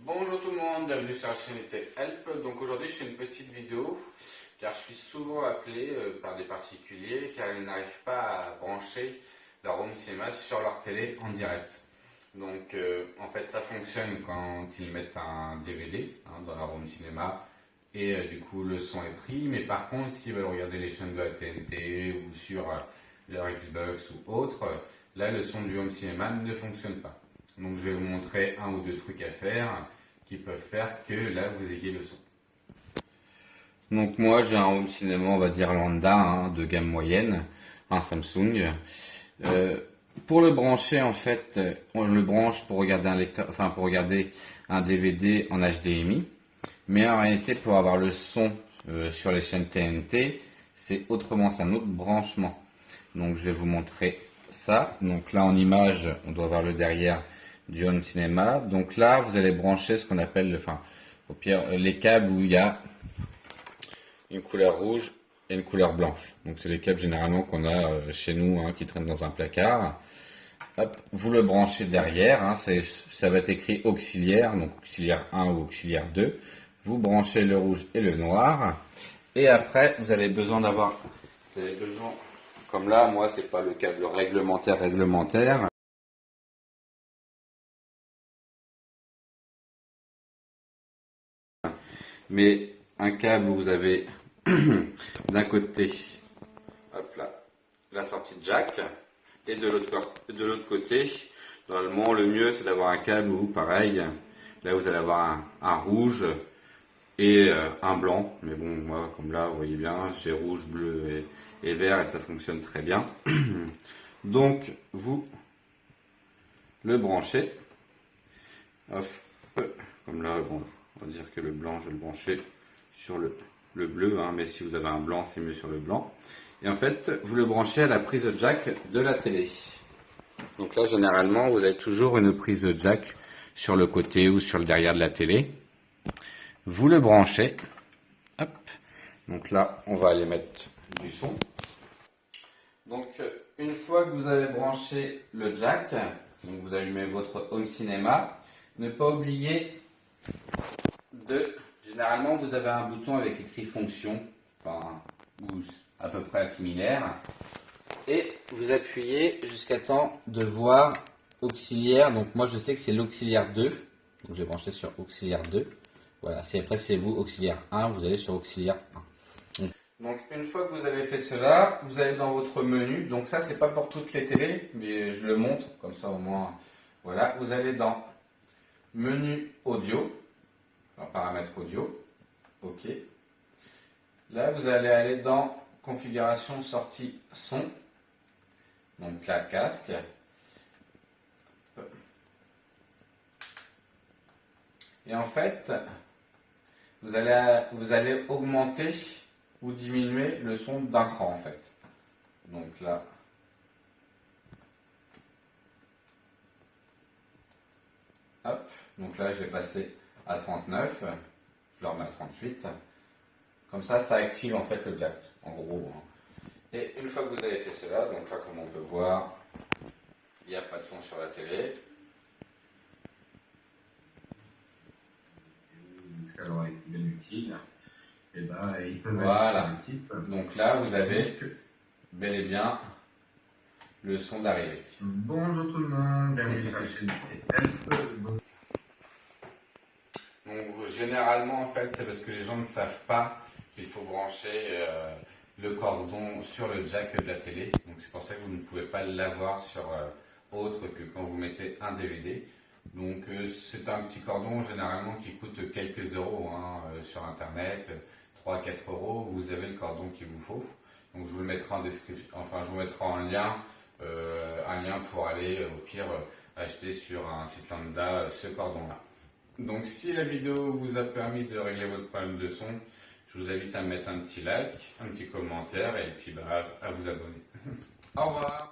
Bonjour tout le monde, bienvenue sur la chaîne Tech Help. Donc aujourd'hui je fais une petite vidéo car je suis souvent appelé par des particuliers car ils n'arrivent pas à brancher leur home cinéma sur leur télé en direct. Donc en fait ça fonctionne quand ils mettent un DVD dans leur home cinéma et du coup le son est pris, mais par contre s'ils veulent regarder les chaînes de la TNT ou sur leur Xbox ou autre, là le son du home cinéma ne fonctionne pas. Donc je vais vous montrer un ou deux trucs à faire qui peuvent faire que là vous ayez le son. Donc moi j'ai un home cinéma, on va dire lambda, de gamme moyenne, un Samsung. Pour le brancher en fait, on le branche pour regarder un lecteur, enfin pour regarder un DVD en HDMI. Mais en réalité pour avoir le son sur les chaînes TNT, c'est un autre branchement. Donc je vais vous montrer ça. Donc là en image, on doit voir le derrière du home cinéma. Donc là, vous allez brancher ce qu'on appelle, au pire, les câbles où il y a une couleur rouge et une couleur blanche. Donc c'est les câbles généralement qu'on a chez nous, qui traînent dans un placard. Hop, vous le branchez derrière, ça va être écrit auxiliaire, donc auxiliaire 1 ou auxiliaire 2. Vous branchez le rouge et le noir. Et après, vous avez besoin, comme là, moi c'est pas le câble réglementaire. Mais un câble où vous avez d'un côté, hop là, la sortie de jack, et de l'autre côté, normalement le mieux c'est d'avoir un câble où pareil, là vous allez avoir un rouge et un blanc, mais bon moi comme là vous voyez bien, j'ai rouge, bleu et vert et ça fonctionne très bien. Donc vous le branchez, hop, comme là bon, on va dire que le blanc je vais le brancher sur le bleu, mais si vous avez un blanc c'est mieux sur le blanc. Et en fait vous le branchez à la prise jack de la télé. Donc là généralement vous avez toujours une prise jack sur le côté ou sur le derrière de la télé. Vous le branchez, hop. Donc là on va aller mettre du son. Donc une fois que vous avez branché le jack, donc vous allumez votre home cinéma, ne pas oublier généralement vous avez un bouton avec écrit fonction, ou à peu près similaire, et vous appuyez jusqu'à temps de voir auxiliaire. Donc moi je sais que c'est l'auxiliaire 2, donc j'ai branché sur auxiliaire 2. Voilà, si après c'est vous auxiliaire 1, vous allez sur auxiliaire 1. Donc une fois que vous avez fait cela, vous allez dans votre menu. Donc ça c'est pas pour toutes les télés, mais je le montre comme ça au moins. Voilà, vous allez dans menu audio, paramètres audio, ok. Là vous allez aller dans configuration sortie son, donc là casque. Et en fait, vous allez augmenter ou diminuer le son d'un cran en fait. Donc là, hop, donc là je vais passer à 39, je le remets à 38. Comme ça active en fait le jack, en gros. Et une fois que vous avez fait cela, donc là comme on peut voir, il n'y a pas de son sur la télé. Ça leur a été bien utile. Et ben, ils peuvent voilà. Donc là, vous avez bel et bien le son d'arrivée. Bonjour tout le monde, bienvenue sur la chaîne Help. Donc généralement en fait c'est parce que les gens ne savent pas qu'il faut brancher le cordon sur le jack de la télé. Donc c'est pour ça que vous ne pouvez pas l'avoir sur autre que quand vous mettez un DVD. Donc c'est un petit cordon généralement qui coûte quelques euros sur internet, 3-4 euros, vous avez le cordon qu'il vous faut. Donc je vous le mettrai en description, enfin je vous mettrai en lien, un lien pour aller au pire acheter sur un site lambda ce cordon là. Donc si la vidéo vous a permis de régler votre problème de son, je vous invite à mettre un petit like, un petit commentaire et puis à vous abonner. Au revoir.